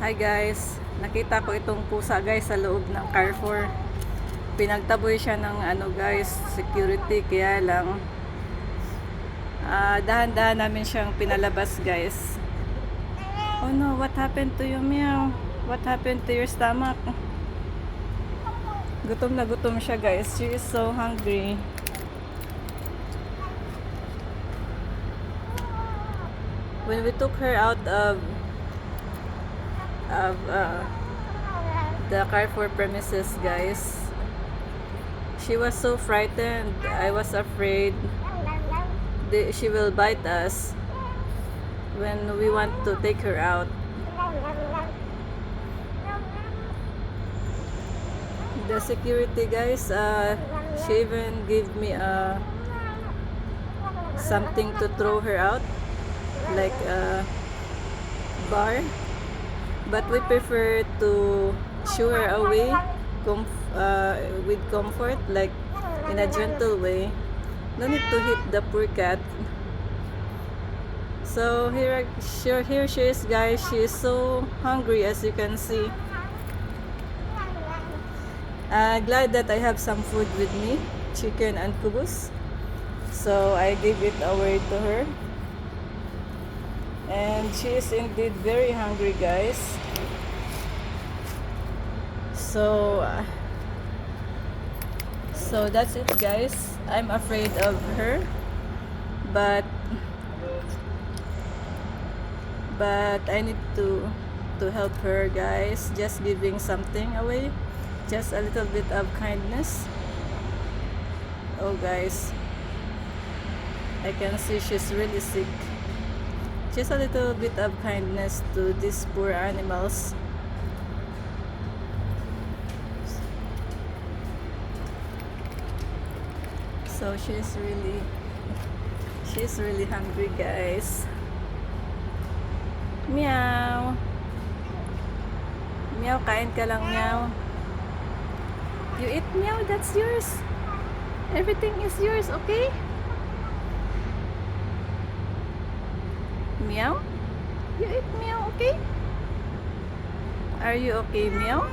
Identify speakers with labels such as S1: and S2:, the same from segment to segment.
S1: Hi guys, nakita ko itong pusa guys sa loob ng Carrefour. Pinagtaboy siya ng guys, security, kaya lang dahan-dahan namin siyang pinalabas guys. Oh no, what happened to you, meow? What happened to your stomach? Gutom na gutom siya guys, she is so hungry. When we took her out of the Carrefour premises guys, she was so frightened. I was afraid she will bite us when we want to take her out. The security guys, she even gave me something to throw her out, like a bar, but we prefer to shoo her away with comfort, like in a gentle way. No need to hit the poor cat. So here she is guys. She is so hungry, as you can see. Glad that I have some food with me, chicken and kubus, so I gave it away to her, and she is indeed very hungry guys. So that's it guys. I'm afraid of her, but I need to help her guys, just giving something away, just a little bit of kindness. Oh guys, I can see she's really sick. Just a little bit of kindness to these poor animals. So she's really hungry guys. Meow. Meow, kain ka lang, meow. You eat, meow, that's yours. Everything is yours, okay? Meow? You eat, meow, okay? Are you okay, meow?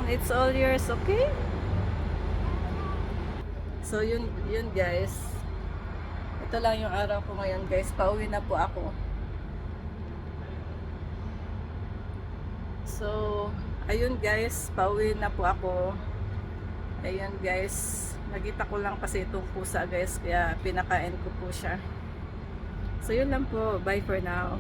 S1: It's all yours, okay? So yun guys. Ito lang yung araw ko ngayon guys. Pauwi na po ako. So ayun guys, pauwi na po ako. Ayun guys, nakita ko lang kasi itong pusa guys, kaya pinakain ko po siya. So yun lang po, bye for now.